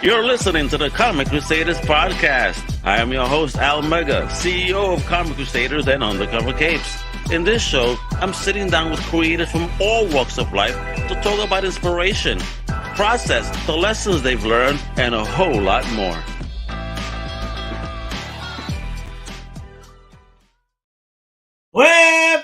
You're listening to the Comic Crusaders podcast. I am your host, Al Mega, CEO of Comic Crusaders and Undercover Capes. In this show, I'm sitting down with creators from all walks of life to talk about inspiration, process, the lessons they've learned, and a whole lot more.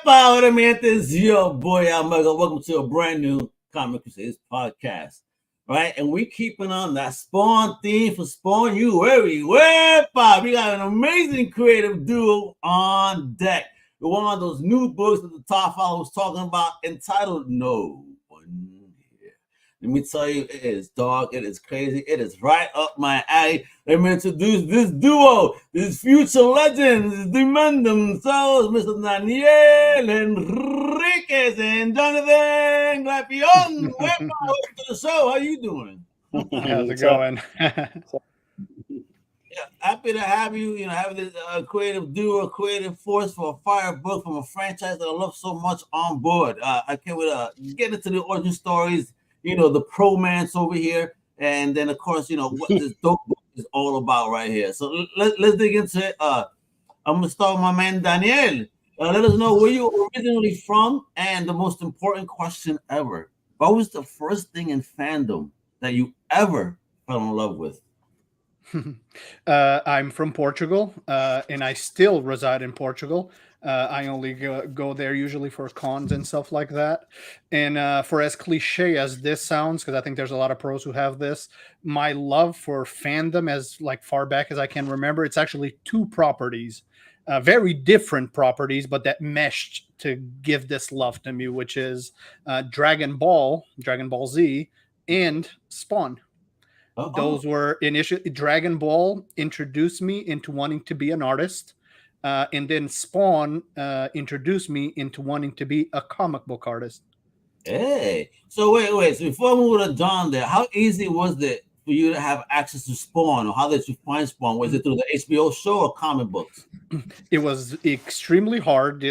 Hola, mi gente, it's your boy Al Mega. Welcome to a brand new Comic Crusaders podcast. Right, and we keeping on that Spawn theme for Spawn You everywhere. We got an amazing creative duo on deck. With one of those new books that the top follower was talking about, entitled "No One Here." Let me tell you, it is dark, it is crazy, it is right up my alley. Let me introduce this duo, this future legends, demand themselves, Mr. Daniel Henriques and Jonathan Glapion. Welcome to the show. How you doing? How's it going? Yeah, happy to have you. You know, have this creative duo, creative force for a fire book from a franchise that I love so much on board. I can't wait to get into the origin stories. You know, the romance over here, and then of course, you know what this dope book is all about right here. So let's dig into it. I'm gonna start with my man Daniel. Let us know where you originally from, and the most important question ever: what was the first thing in fandom that you ever fell in love with? I'm from Portugal, and I still reside in Portugal. I only go there usually for cons and stuff like that. And for as cliche as this sounds, because I think there's a lot of pros who have this, my love for fandom, as like far back as I can remember, it's actually two properties, very different properties, but that meshed to give this love to me, which is Dragon Ball Z, and Spawn. Those were initially Dragon Ball introduced me into wanting to be an artist, and then Spawn introduced me into wanting to be a comic book artist. Hey, so wait. So before I move to John, there, how easy was it for you to have access to Spawn, or how did you find Spawn? Was it through the HBO show or comic books? It was extremely hard.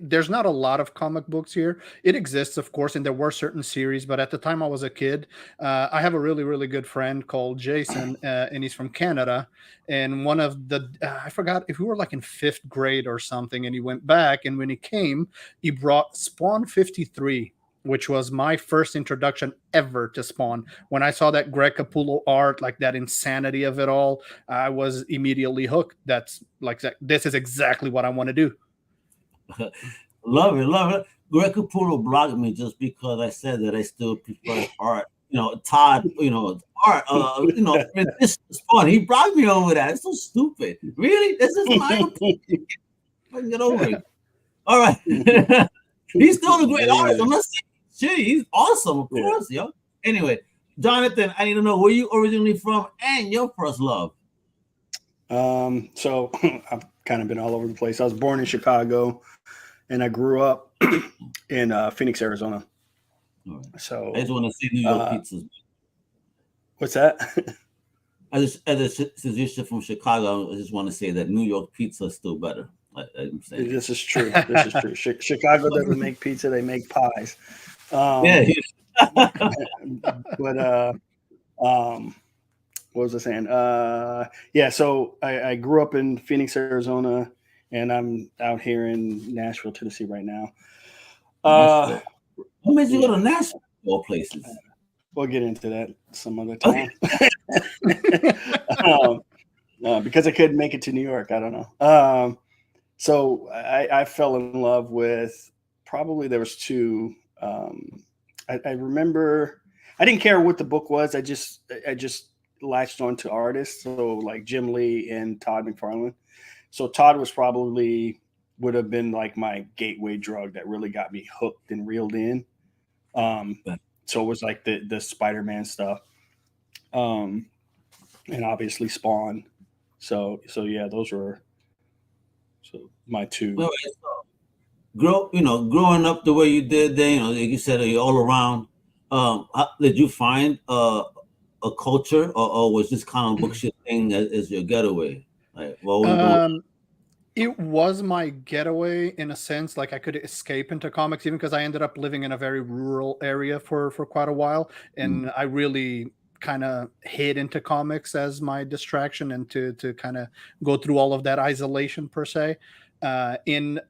There's not a lot of comic books here. It exists, of course, and there were certain series, but at the time I was a kid, I have a really, really good friend called Jason, and he's from Canada. And one of the, I forgot if we were like in 5th grade or something, and he went back, and when he came, he brought Spawn 53, which was my first introduction ever to Spawn. When I saw that Greg Capullo art, like that insanity of it all, I was immediately hooked. That's like, this is exactly what I want to do. Love it. Greg Capullo blocked me just because I said that I still prefer art. You know, Todd. You know, art. This is fun. He blocked me over that. It's so stupid. Really, this is my opinion. I can get over it. All right. He's still a great artist. I'm not saying shit. He's awesome, of course, yo. Anyway, Jonathan, I need to know where you originally from and your first love. So I've kind of been all over the place. I was born in Chicago, and I grew up in Phoenix, Arizona. Right. So I just want to see New York pizzas. What's that? As a physician from Chicago, I just want to say that New York pizza is still better. I'm saying. This is true. Chicago doesn't make pizza; they make pies. But what was I saying? So I grew up in Phoenix, Arizona, and I'm out here in Nashville, Tennessee right now. What made you go to Nashville, of all places? We'll get into that some other time. Because I couldn't make it to New York. I don't know. So I fell in love with, probably there was two. I remember, I didn't care what the book was. I just latched on to artists, so like Jim Lee and Todd McFarlane. So Todd would have been like my gateway drug that really got me hooked and reeled in. So it was like the Spider-Man stuff, and obviously Spawn. So yeah, those were my two. Growing up the way you did, then like you said, you're all around. Did you find a culture, or was this comic book shit thing as your getaway? Like, what were you doing? It was my getaway in a sense. Like I could escape into comics, even because I ended up living in a very rural area for quite a while, and I really kind of hid into comics as my distraction and to kind of go through all of that isolation per se. And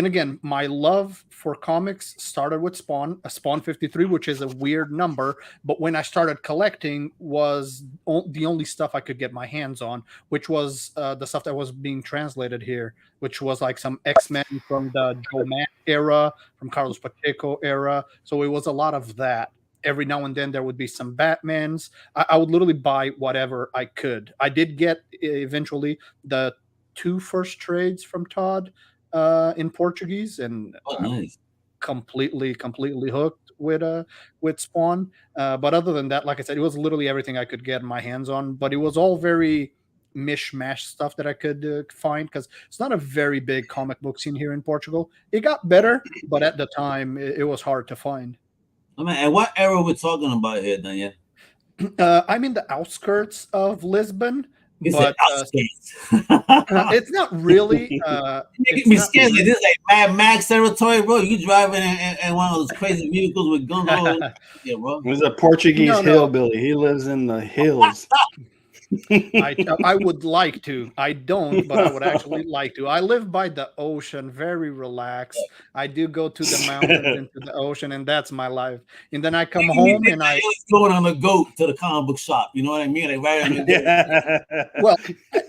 again, my love for comics started with Spawn 53, which is a weird number, but when I started collecting was the only stuff I could get my hands on, which was the stuff that was being translated here, which was like some X-Men from the Joe Mack era, from Carlos Pacheco era. So it was a lot of that. Every now and then there would be some Batmans. I would literally buy whatever I could. I did get eventually the 2 first trades from Todd in Portuguese, and nice. completely hooked with Spawn. But other than that, like I said, it was literally everything I could get my hands on. But it was all very mishmash stuff that I could find, because it's not a very big comic book scene here in Portugal. It got better, but at the time it was hard to find. I mean, and what era we're talking about here, Daniel? I'm in the outskirts of Lisbon. But it's not really. Making me scared. This is like Mad Max territory, bro. You driving in one of those crazy vehicles with guns all yeah, bro. He's a Portuguese hillbilly. He lives in the hills. I would like to. I don't, but I would actually like to. I live by the ocean, very relaxed. I do go to the mountains and to the ocean, and that's my life. And then I come home and I going on a goat to the comic book shop. You know what I mean? Like right on the Well,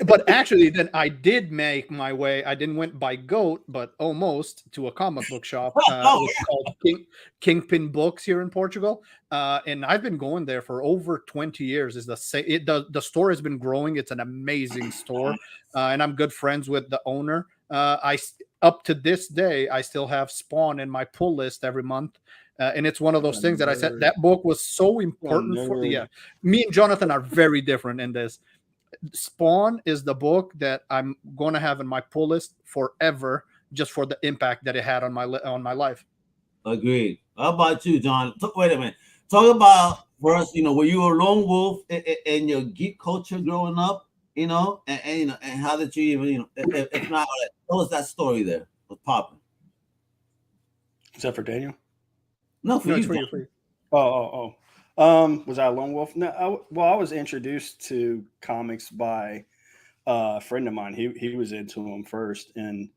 but actually, then I did make my way. I didn't went by goat, but almost to a comic book shop. It's called Kingpin Books here in Portugal. And I've been going there for over 20 years. The store has been growing. It's an amazing store, and I'm good friends with the owner. Up to this day, I still have Spawn in my pull list every month, and it's one of those things that I said that book was so important for. Yeah, me and Jonathan are very different in this. Spawn is the book that I'm going to have in my pull list forever, just for the impact that it had on my life. Agreed. How about you, John? Wait a minute. Talk about first, were you a lone wolf in your geek culture growing up, and how did you even, if not, what was that story there with popping? Is that for Daniel? No, for you. Was I a lone wolf? No, I was introduced to comics by a friend of mine. He was into them first, and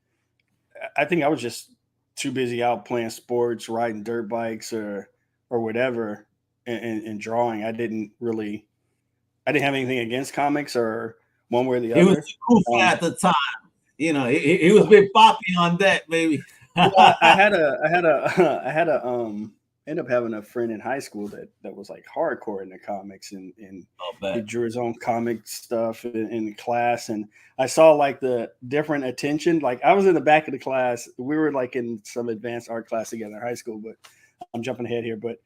I think I was just too busy out playing sports, riding dirt bikes, or whatever, and drawing. I didn't have anything against comics or one way or the other. He was cool at the time. He was big poppy on that, baby. Well, I ended up having a friend in high school that was like hardcore into comics, and he drew his own comic stuff in class, and I saw like the different attention. Like I was in the back of the class. We were like in some advanced art class together in high school, but I'm jumping ahead here. But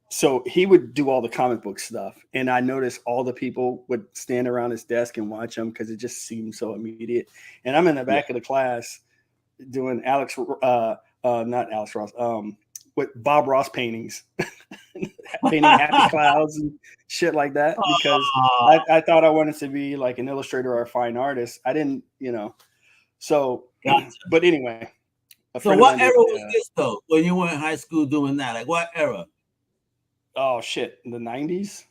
so he would do all the comic book stuff, and I noticed all the people would stand around his desk and watch him because it just seemed so immediate. And I'm in the back of the class doing not Alex Ross, with Bob Ross paintings, painting happy clouds and shit like that, because I thought I wanted to be like an illustrator or a fine artist. I didn't, so, gotcha. But anyway. So what era was this though, when you were in high school doing that? Like what era? Oh shit, in the 90s.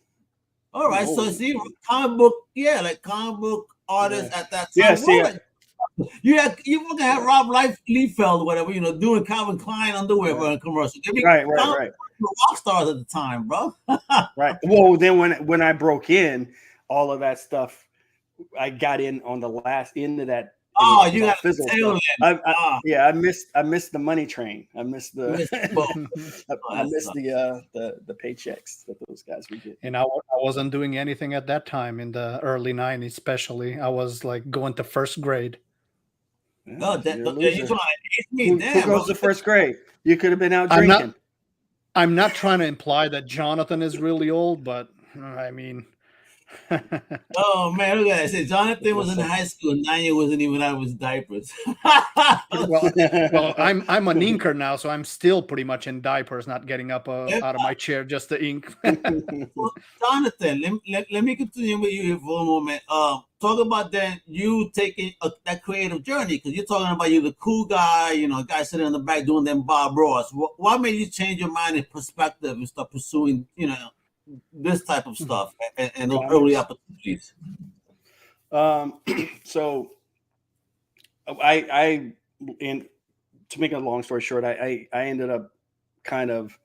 All right, so see, comic book artists at that time. Yeah, you fucking had Rob Liefeld or whatever, doing Calvin Klein underwear for a commercial. Right. Rock stars at the time, bro. Right. Well, then when I broke in, all of that stuff, I got in on the last end of that. Oh, you got the tail end. I missed the money train. I missed the the paychecks that those guys would get. And I wasn't doing anything at that time in the early 90s, especially. I was like going to first grade. No, you who goes to first grade? You could have been out drinking. I'm not trying to imply that Jonathan is really old, but I mean. Oh man, look at that! I said Jonathan was in high school, and Nanya wasn't even out of his diapers. well, I'm an inker now, so I'm still pretty much in diapers, not getting up out of my chair just to ink. Well, Jonathan, let me continue with you here for a moment. Talk about then you taking that creative journey, because you're talking about you the cool guy, guy sitting in the back doing them Bob Ross. What made you change your mind and perspective and start pursuing, this type of stuff and those early opportunities? So I to make a long story short, I ended up kind of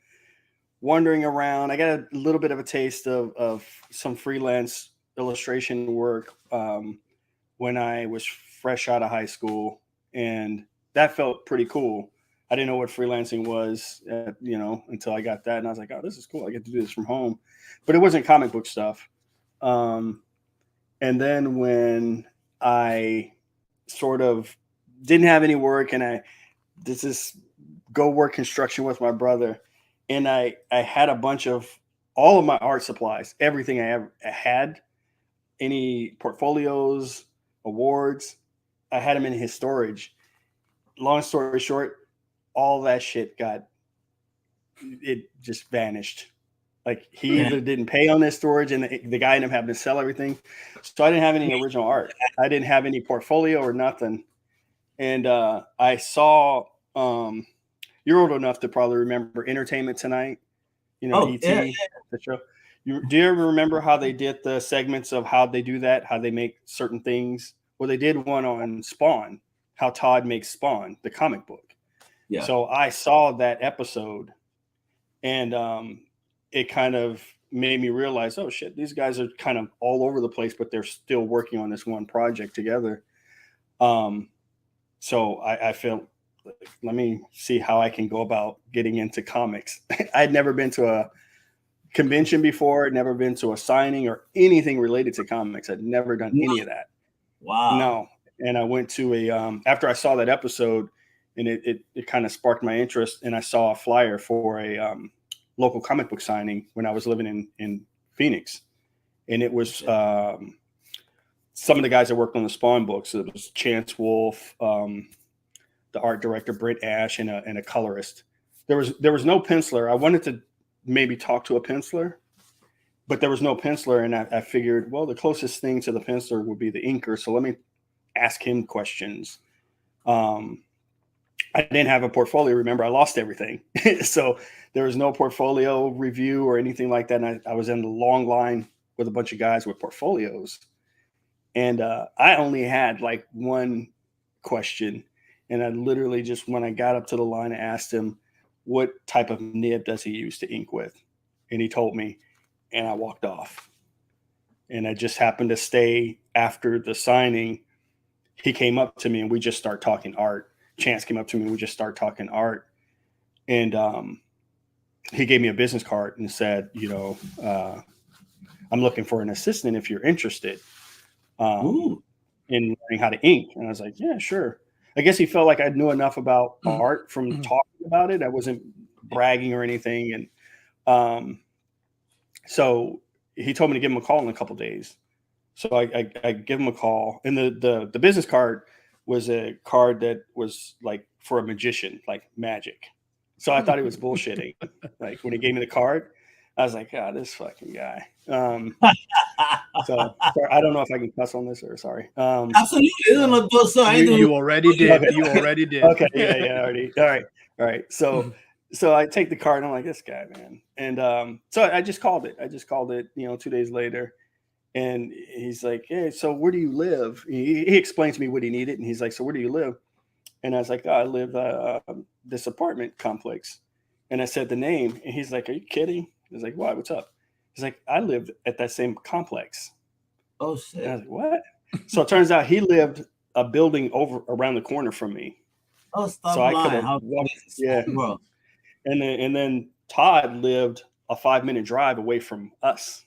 wandering around. I got a little bit of a taste of some freelance illustration work when I was fresh out of high school, and that felt pretty cool. I didn't know what freelancing was, until I got that, and I was like, "Oh, this is cool! I get to do this from home." But it wasn't comic book stuff. And then when I sort of didn't have any work, and I did this go work construction with my brother, and I had a bunch of all of my art supplies, everything I ever had, any portfolios, awards, I had them in his storage. Long story short, all that shit just vanished. Like he either didn't pay on this storage, and the guy ended up having to sell everything. So I didn't have any original art. I didn't have any portfolio or nothing. And I saw, you're old enough to probably remember Entertainment Tonight, E.T., the show. Do you ever remember how they did the segments of how they do that, how they make certain things? Well, they did one on Spawn, how Todd makes Spawn, the comic book. Yeah. So I saw that episode, and it kind of made me realize, oh shit, these guys are kind of all over the place, but they're still working on this one project together. So I felt, let me see how I can go about getting into comics. I'd never been to a convention before, never been to a signing or anything related to comics. I'd never done any of that. Wow. No. And I went to after I saw that episode, and it kind of sparked my interest, and I saw a flyer for a local comic book signing when I was living in Phoenix. And it was some of the guys that worked on the Spawn books. It was Chance Wolfe, the art director, Britt Ash, and a colorist. There was no penciler. I wanted to maybe talk to a penciler, but there was no penciler. And I figured, well, the closest thing to the penciler would be the inker. So let me ask him questions. I didn't have a portfolio. Remember, I lost everything. So there was no portfolio review or anything like that. And I was in the long line with a bunch of guys with portfolios. And I only had like one question. And I literally just, when I got up to the line, I asked him, what type of nib does he use to ink with? And he told me, and I walked off. And I just happened to stay after the signing. He came up to me and we just started talking art. Chance came up to me and we just started talking art. And he gave me a business card and said, I'm looking for an assistant if you're interested in learning how to ink. And I was like, yeah, sure. I guess he felt like I knew enough about art from talking about it. I wasn't bragging or anything. And so he told me to give him a call in a couple of days. So I give him a call, and the business card was a card that was like for a magician, like magic. So I thought he was bullshitting. Like when he gave me the card, I was like, this fucking guy. So I don't know if I can cuss on this or sorry. Absolutely. You already did. Okay. You already did. Okay. Yeah. Already. All right. So I take the card and I'm like, this guy, man. And so I just called it. 2 days later. And he's like, hey, so where do you live? He explains to me what he needed. And he's like, so where do you live? And I was like, I live this apartment complex. And I said the name. And he's like, are you kidding? I was like, why? What's up? He's like, I lived at that same complex. Oh, shit. And I was like, what? So it turns out he lived a building around the corner from me. Oh, stop so lying. I could have walked. Yeah. And then Todd lived a 5-minute drive away from us.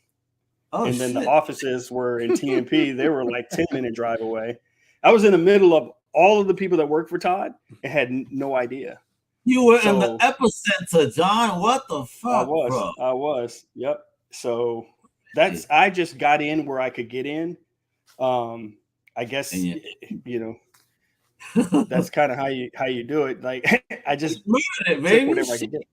Oh, and then shit. The offices were in TMP. They were like 10-minute drive away. I was in the middle of all of the people that worked for Todd and had no idea. You were in the epicenter, John. What the fuck, bro? I was. Yep. So I just got in where I could get in. I guess that's kind of how you do it. Like I just took whatever I could get.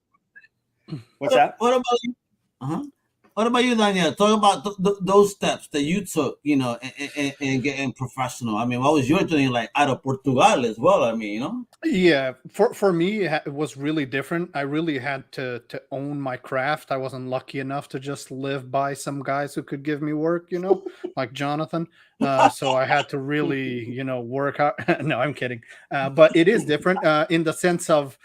What's that? What about you? What about you, Daniel? Talk about those steps that you took, and getting professional. I mean, what was your journey like out of Portugal as well? I mean. Yeah, for me, it was really different. I really had to own my craft. I wasn't lucky enough to just live by some guys who could give me work, like Jonathan. So I had to really, work hard. No, I'm kidding. But it is different in the sense of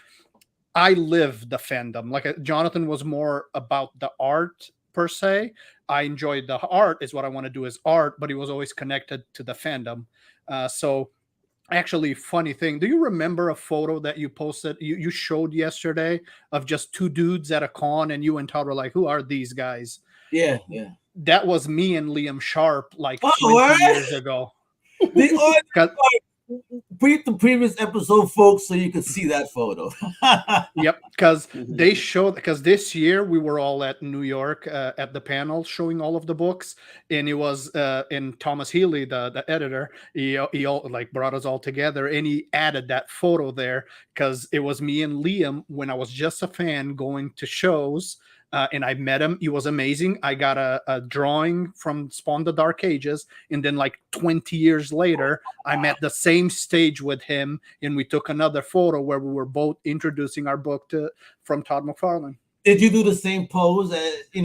I live the fandom. Like Jonathan was more about the art per se. I enjoyed the art, is what I want to do is art, but he was always connected to the fandom. So actually, funny thing, do you remember a photo that you posted, you showed yesterday of just two dudes at a con, and you and Todd were like, who are these guys? Yeah. That was me and Liam Sharp like 20 what? years ago. Read the previous episode, folks, so you can see that photo. Yep, because they showed, because this year we were all at New York at the panel showing all of the books, and it was and Thomas Healy, the editor, he all like brought us all together, and he added that photo there because it was me and Liam when I was just a fan going to shows. And I met him. He was amazing. I got a drawing from Spawn the Dark Ages. And then like 20 years later, I'm at the same stage with him. And we took another photo where we were both introducing our book from Todd McFarlane. Did you do the same pose? Did you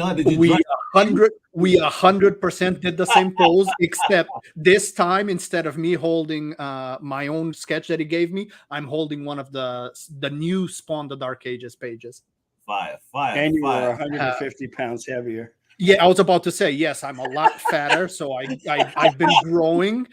we 100% did the same pose, except this time, instead of me holding my own sketch that he gave me, I'm holding one of the new Spawn the Dark Ages pages. Fire. And you were 150 pounds heavier. Yeah, I was about to say, yes, I'm a lot fatter. So I've been growing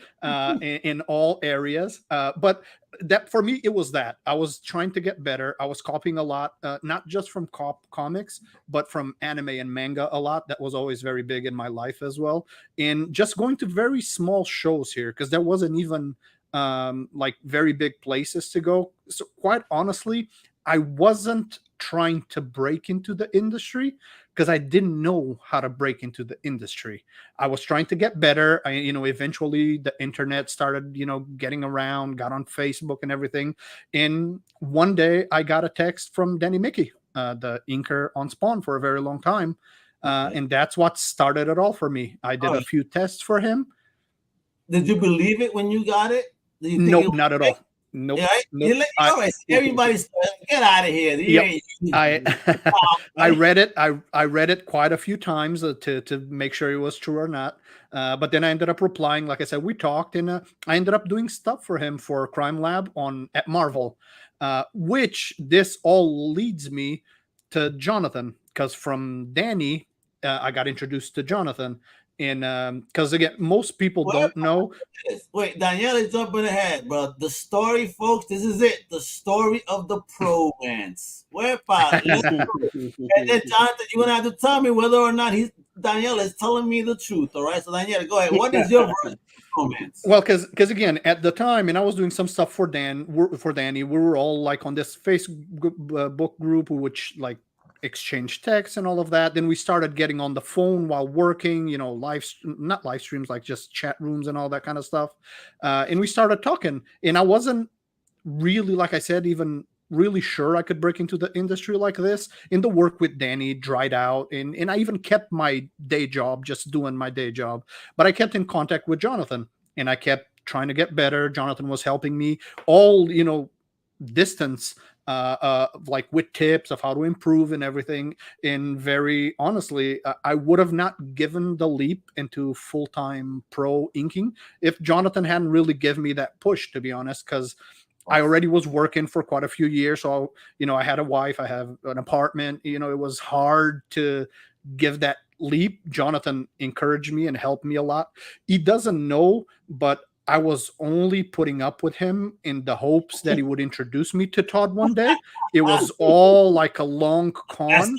in all areas. But that for me, it was that. I was trying to get better. I was copying a lot, not just from comics, but from anime and manga a lot. That was always very big in my life as well. And just going to very small shows here, because there wasn't even like very big places to go. So quite honestly, I wasn't trying to break into the industry because I didn't know how to break into the industry. I was trying to get better. Eventually the internet started, getting around, got on Facebook and everything. And one day I got a text from Danny Mickey, the inker on Spawn for a very long time. And that's what started it all for me. I did a few tests for him. Did you believe it when you got it? Nope, not at all. Nope. Nope. Everybody's get out of here. Yep. I read it. I read it quite a few times to make sure it was true or not. But then I ended up replying. Like I said, we talked, and I ended up doing stuff for him for Crime Lab at Marvel, which this all leads me to Jonathan, because from Danny, I got introduced to Jonathan. And because again, most people don't know. Wait, Danielle is jumping ahead, bro. The story, folks, this is it. The story of the romance. And then Jonathan, you're gonna have to tell me whether or not Danielle is telling me the truth. All right, so Danielle, go ahead. What is your version of romance? Well, because again, at the time, and I was doing some stuff for Danny, we were all like on this Facebook group, which like exchange text and all of that. Then we started getting on the phone while working, not live streams, like just chat rooms and all that kind of stuff. And we started talking, and I wasn't really, like I said, even really sure I could break into the industry like this. And the work with Danny dried out, and I even kept my day job, just doing my day job. But I kept in contact with Jonathan, and I kept trying to get better. Jonathan was helping me all, distance, like with tips of how to improve and everything. And very honestly, I would have not given the leap into full-time pro inking if Jonathan hadn't really given me that push, to be honest, because I already was working for quite a few years. So, I had a wife, I have an apartment, it was hard to give that leap. Jonathan encouraged me and helped me a lot. He doesn't know, but I was only putting up with him in the hopes that he would introduce me to Todd one day. It was all like a long con.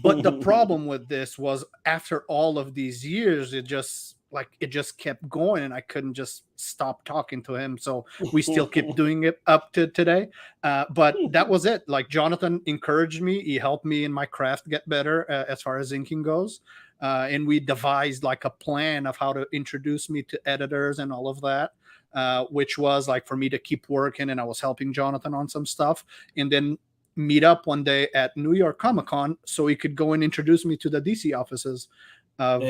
But the problem with this was, after all of these years, it just kept going, and I couldn't just stop talking to him. So we still keep doing it up to today. But that was it. Like, Jonathan encouraged me. He helped me in my craft get better as far as inking goes. And we devised like a plan of how to introduce me to editors and all of that, which was like for me to keep working, and I was helping Jonathan on some stuff. And then meet up one day at New York Comic Con so he could go and introduce me to the DC offices of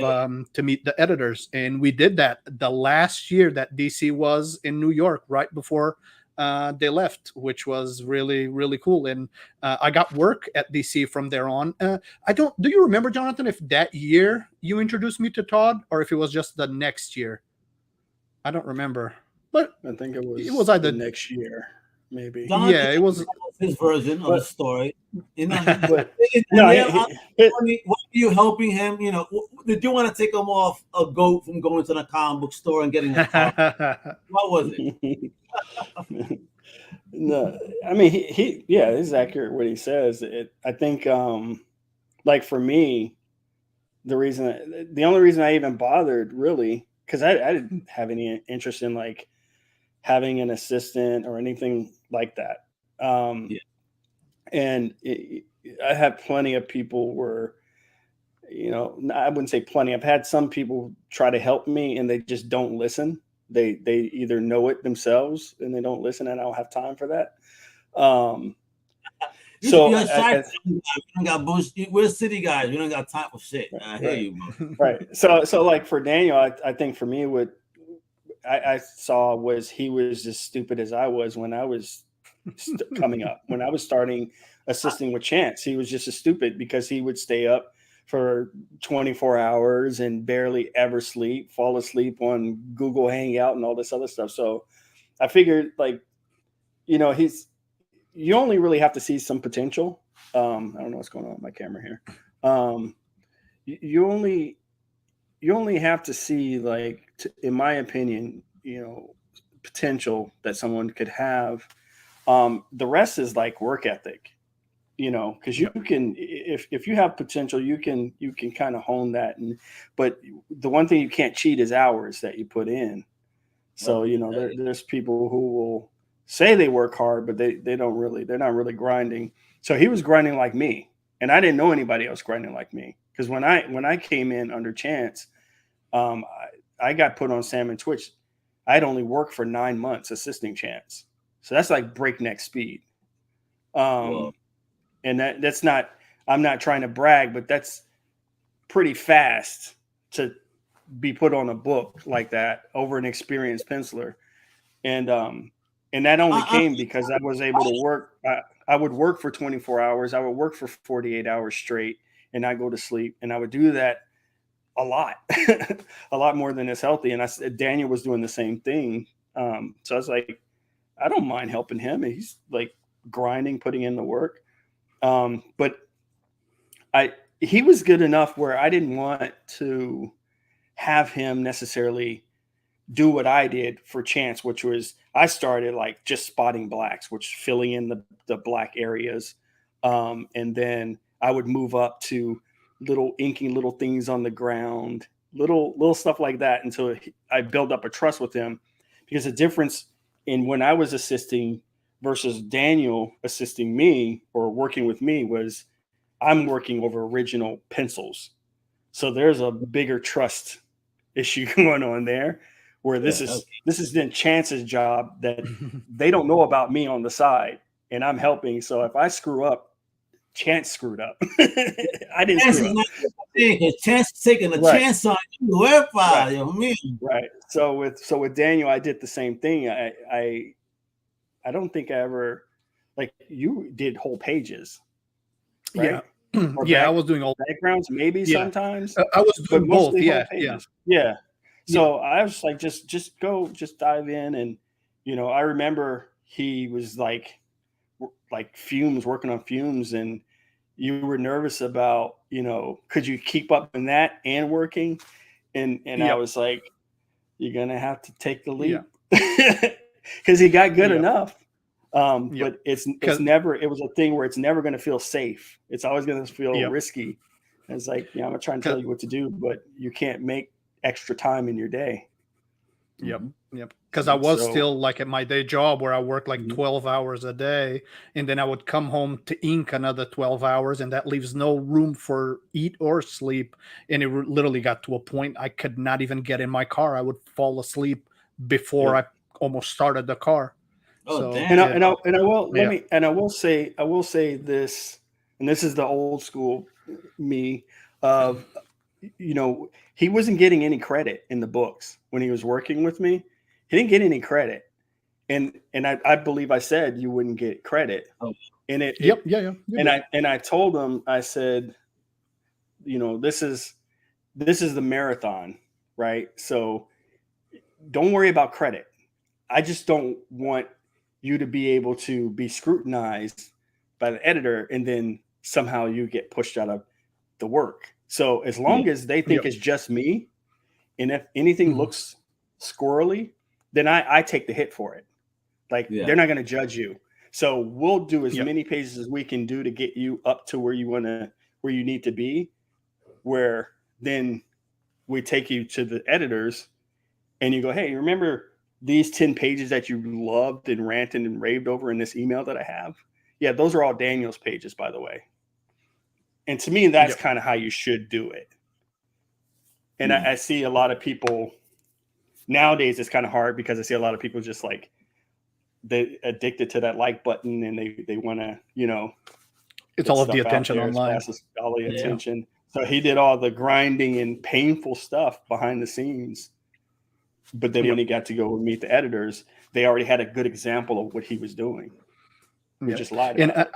to meet the editors. And we did that the last year that DC was in New York, right before they left, which was really, really cool. And I got work at DC from there on. Do you remember, Jonathan, if that year you introduced me to Todd or if it was just the next year? I don't remember, but I think it was either the next year, maybe. Jonathan, yeah, it was his version of the story. You know, But were you helping him? You know, did you want to take him off a goat from going to the comic book store and getting a car? What was it? No, I mean he yeah, it's accurate what he says. I think like for me, the only reason I even bothered really, because I didn't have any interest in like having an assistant or anything like that. And I have plenty of people where, you know, I wouldn't say plenty. I've had some people try to help me and they just don't listen. They either know it themselves and they don't listen, and I don't have time for that. So we don't got bullshit. We're city guys. We don't got time for shit. I hear you, bro. Right. So like for Daniel, I think for me, what I saw was he was as stupid as I was when I was coming up. When I was starting assisting with Chance, he was just as stupid because he would stay up for 24 hours and barely ever sleep, fall asleep on Google Hangout and all this other stuff. So I figured, like, you know, you only really have to see some potential. I don't know what's going on with my camera here. You only have to see, like, in my opinion, you know, potential that someone could have. The rest is like work ethic, you know, because you can, if you have potential, you can kind of hone that. But the one thing you can't cheat is hours that you put in. So, you know, there's people who will say they work hard, but they're not really grinding. So he was grinding like me, and I didn't know anybody else grinding like me. Because when I came in under Chance, I got put on Sam and Twitch. I'd only worked for 9 months assisting Chance. So that's like breakneck speed. And that's not, I'm not trying to brag, but that's pretty fast to be put on a book like that over an experienced penciler. And that only came because I was able to work. I would work for 24 hours. I would work for 48 hours straight and I go to sleep. And I would do that a lot, a lot more than is healthy. And Daniel was doing the same thing. So I was like, I don't mind helping him. He's like grinding, putting in the work. But he was good enough where I didn't want to have him necessarily do what I did for Chance, which was I started like just spotting blacks, which filling in the black areas. And then I would move up to inking little things on the ground, little stuff like that until I built up a trust with him, because the difference in when I was assisting versus Daniel assisting me or working with me was I'm working over original pencils. So there's a bigger trust issue going on there, where this is then Chance's job that they don't know about me on the side, and I'm helping. So if I screw up, Chance screwed up. I didn't screw up. Chance taking a chance on you. Right. So with Daniel, I did the same thing. I don't think I ever, like, you did whole pages. Right? Yeah. I was doing all backgrounds, maybe sometimes. I was doing both. Yeah. So I was like, just dive in. And, you know, I remember he was like fumes, working on fumes, and you were nervous about, you know, could you keep up in that and working? And I was like, you're gonna have to take the leap, because he got good enough. But it was a thing where it's never going to feel safe. It's always going to feel risky. And it's like, I'm gonna try and tell you what to do, but you can't make extra time in your day. Yep. Because I was still like at my day job where I worked like 12 hours a day, and then I would come home to ink another 12 hours, and that leaves no room for eat or sleep. And it literally got to a point I could not even get in my car. I would fall asleep before I almost started the car. Oh, So, damn. And I will Yeah. I will say this, and this is the old school me of, you know, he wasn't getting any credit in the books when he was working with me. He didn't get any credit, and I believe I said you wouldn't get credit, Oh. and it Yep. Yeah. and I told him, I said, you know, this is the marathon, right? So don't worry about credit. I just don't want you to be able to be scrutinized by the editor and then somehow you get pushed out of the work. So as long as they think it's just me, and if anything looks squirrely, then I take the hit for it. Like they're not going to judge you. So we'll do as many pages as we can do to get you up to where you need to be, where then we take you to the editors and you go, hey, remember these 10 pages that you loved and ranted and raved over in this email that I have? Yeah, those are all Daniel's pages, by the way. And to me, that's kind of how you should do it. And I see a lot of people nowadays, it's kind of hard because I see a lot of people just like, they addicted to that like button and they want to, you know, It's all of the attention online. All the attention. So he did all the grinding and painful stuff behind the scenes. But then when he got to go and meet the editors, they already had a good example of what he was doing. He just lied about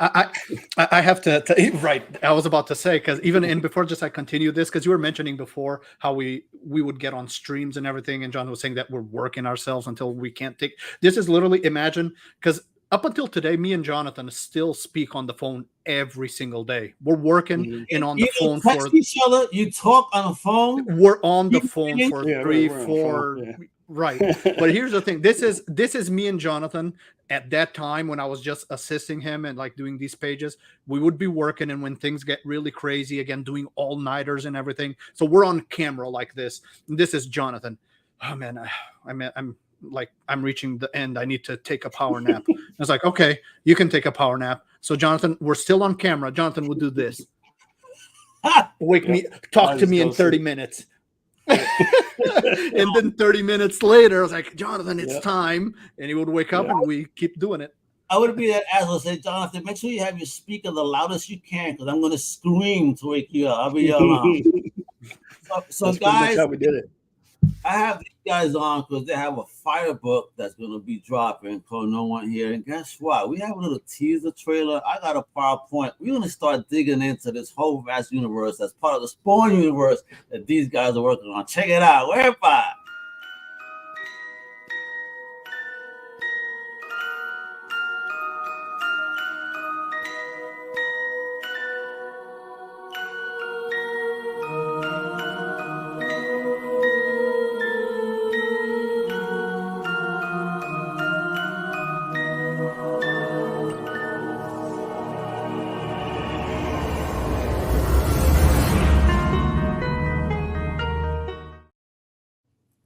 it. I have to right. I was about to say, because even before I continue this, because you were mentioning before how we would get on streams and everything, and John was saying that we're working ourselves until we can't take. This is literally, imagine, because up until today, me and Jonathan still speak on the phone every single day. We're working and on the phone text each other. You talk on the phone. We're on the phone for 3, 4. Right. But here's the thing. This is me and Jonathan at that time when I was just assisting him and like doing these pages. We would be working, and when things get really crazy again, doing all-nighters and everything. So we're on camera like this. And this is Jonathan. Oh man, I'm reaching the end. I need to take a power nap. I was like, okay, you can take a power nap. So Jonathan, we're still on camera. Jonathan would do this. Wake me, talk to me in 30 minutes. And then 30 minutes later, I was like, Jonathan, it's time. And he would wake up and we keep doing it. I would be that asshole. Say, Jonathan, make sure you have your speaker the loudest you can, because I'm going to scream to wake you up. I'll be your alarm. So guys, how we did it. I have these guys on because they have a fire book that's going to be dropping called No One Here. And guess what? We have a little teaser trailer. I got a PowerPoint. We're going to start digging into this whole vast universe that's part of the Spawn universe that these guys are working on. Check it out. Whereby.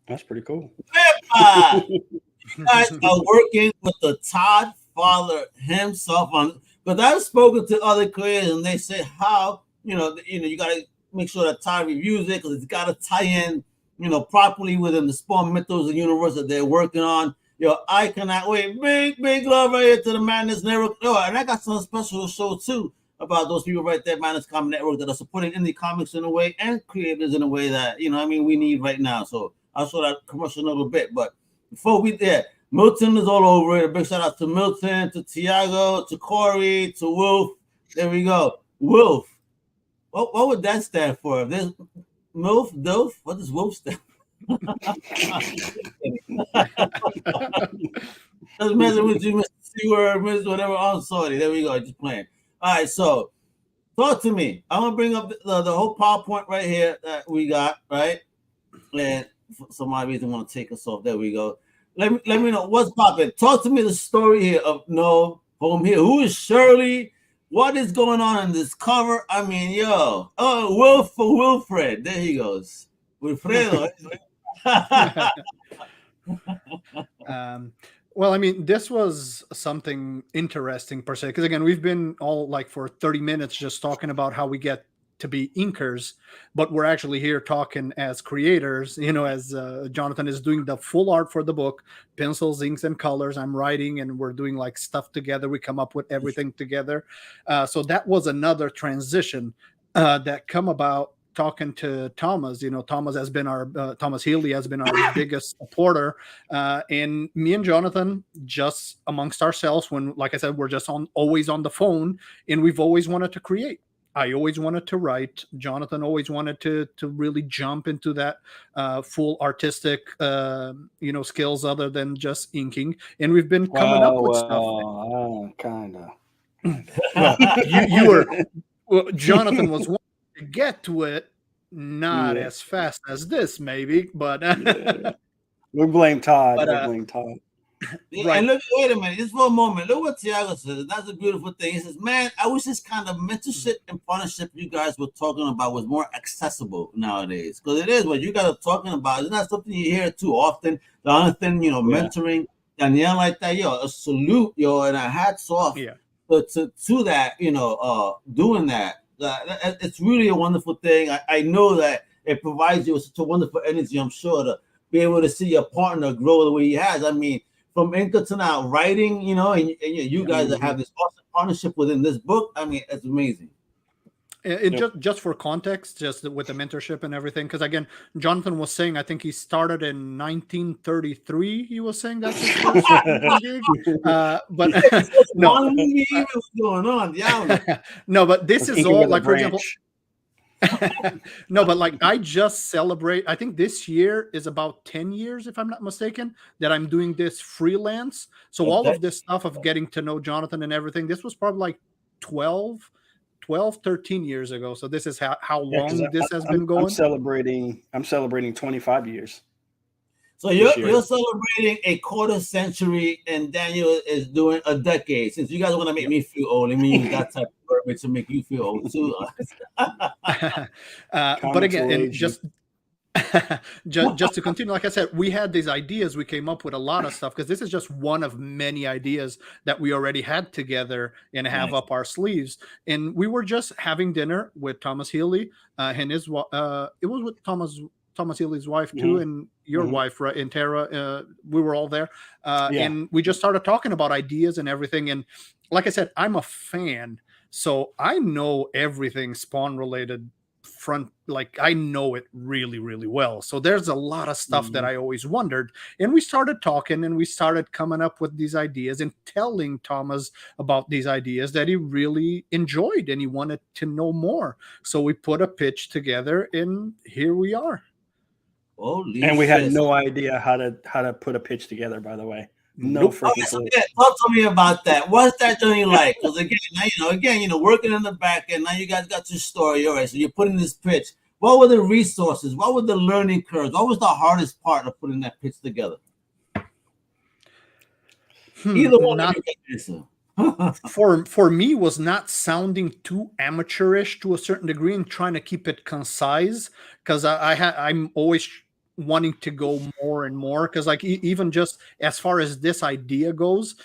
That's pretty cool. You guys are working with the Todd Fowler himself on, because I've spoken to other creators and they say how you got to make sure that Todd reviews it because it's got to tie in properly within the Spawn mythos and universe that they're working on. I cannot wait. Big love right here to the Madness Network. And I got some special show too about those people right there, Madness Comic Network, that are supporting indie comics in a way and creators in a way that we need right now. So I'll show that commercial in a little bit, but before we there, Milton is all over it. A big shout out to Milton, to Tiago, to Corey, to Wolf. There we go. Wolf. What would that stand for? If there's MILF, DILF. What does Wolf stand for? Just messing with you, Mr. C-word, Mr. Whatever. I'm sorry. There we go. Just playing. All right, so talk to me. I'm gonna bring up the whole PowerPoint right here that we got, right? And for some odd reason want to take us off. There we go. Let me know what's popping. Talk to me the story here of No Home Here. Who is Shirley? What is going on in this cover? I mean, Wilf for Wilfred. There he goes. Wilfredo. Well, I mean, this was something interesting per se, because again, we've been all like for 30 minutes just talking about how we get to be inkers, but we're actually here talking as creators, as Jonathan is doing the full art for the book, pencils, inks, and colors. I'm writing, and we're doing like stuff together. We come up with everything together. So that was another transition that come about talking to Thomas. Thomas has been Thomas Healy has been our biggest supporter. And me and Jonathan, just amongst ourselves, when, like I said, we're just always on the phone, and we've always wanted to create. I always wanted to write. Jonathan always wanted to really jump into that full artistic, skills other than just inking. And we've been coming up with stuff. Kind of. Well, you were. Well, Jonathan was wanting to get to it, not as fast as this, maybe, but we blame Todd. Yeah, and look, wait a minute, just for a moment. Look what Tiago says. That's a beautiful thing. He says, "Man, I wish this kind of mentorship and partnership you guys were talking about was more accessible nowadays, because it is what you guys are talking about. It's not something you hear too often. The other thing, mentoring, Danielle like that, a salute, and a hats off." Yeah. To that, doing that, it's really a wonderful thing. I know that it provides you with such a wonderful energy, I'm sure, to be able to see your partner grow the way he has. I mean, from Inca to now writing, and you guys have this awesome partnership within this book. I mean, it's amazing. Just for context, just with the mentorship and everything, because again, Jonathan was saying, I think he started in 1933. He was saying that's his first gig. But no, what's going on? Yeah, no, but this is all like, for example. No, but like I just celebrate. I think this year is about 10 years, if I'm not mistaken, that I'm doing this freelance. So all of this stuff of getting to know Jonathan and everything, this was probably like 12, 13 years ago. So this is how long this has been going. I'm celebrating 25 years. So you're celebrating a quarter century, and Daniel is doing a decade. Since you guys want to make me feel old, let me use that type of verbiage to make you feel old too. But again, and just to continue, like I said, we had these ideas. We came up with a lot of stuff, because this is just one of many ideas that we already had together and have up our sleeves. And we were just having dinner with Thomas Healy and his. It was with Thomas Healy's wife too, and your wife, right, and Tara. We were all there, and we just started talking about ideas and everything. And like I said, I'm a fan, so I know everything Spawn related. I know it really, really well. So there's a lot of stuff that I always wondered. And we started talking, and we started coming up with these ideas and telling Thomas about these ideas that he really enjoyed and he wanted to know more. So we put a pitch together, and here we are. And we had no idea how to put a pitch together, by the way. No freaking clue. Talk to me about that. What's that journey like? Because again, working in the back end, now you guys got your story. All right, so you're putting this pitch. What were the resources? What were the learning curves? What was the hardest part of putting that pitch together? Either one. For me, was not sounding too amateurish to a certain degree and trying to keep it concise, because I'm always wanting to go more and more, because like even just as far as this idea goes,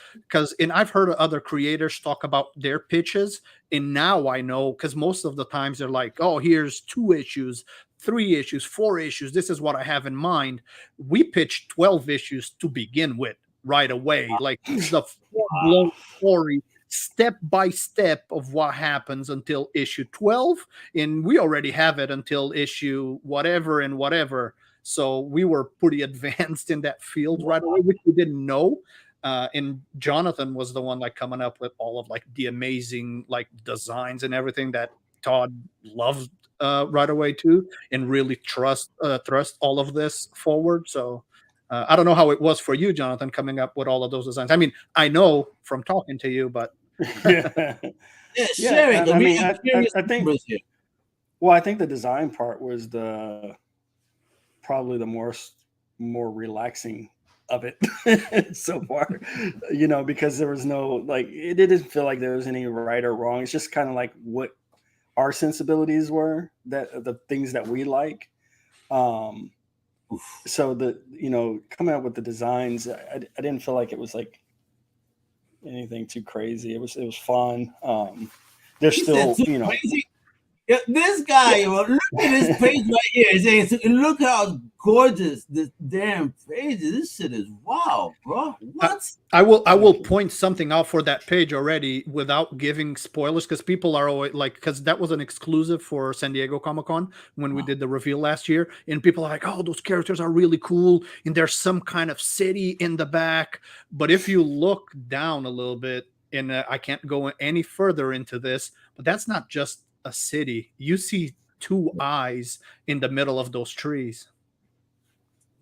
and I've heard other creators talk about their pitches, and now I know, because most of the times they're like, oh, here's 2 issues, 3 issues, 4 issues, this is what I have in mind. We pitched 12 issues to begin with right away. Like, it's the full-blown story, step by step, of what happens until issue 12, and we already have it until issue whatever and whatever. So we were pretty advanced in that field right away, which we didn't know. And Jonathan was the one like coming up with all of like the amazing like designs and everything that Todd loved right away too, and really thrust all of this forward. So I don't know how it was for you, Jonathan, coming up with all of those designs. I mean, I know from talking to you, but I think. Well, I think the design part was probably the more relaxing of it so far, because there was no, like, it didn't feel like there was any right or wrong. It's just kind of like what our sensibilities were, that the things that we like. So coming up with the designs, I didn't feel like it was like anything too crazy. It was fun. There's still, crazy? Yeah, this guy, look at this page right here. It's saying, look how gorgeous this damn page is. This shit is wow, bro. What? I will point something out for that page already without giving spoilers, because people are always like, because that was an exclusive for San Diego Comic-Con when we did the reveal last year, and people are like, oh, those characters are really cool, and there's some kind of city in the back. But if you look down a little bit, and I can't go any further into this, but that's not just a city. You see two eyes in the middle of those trees.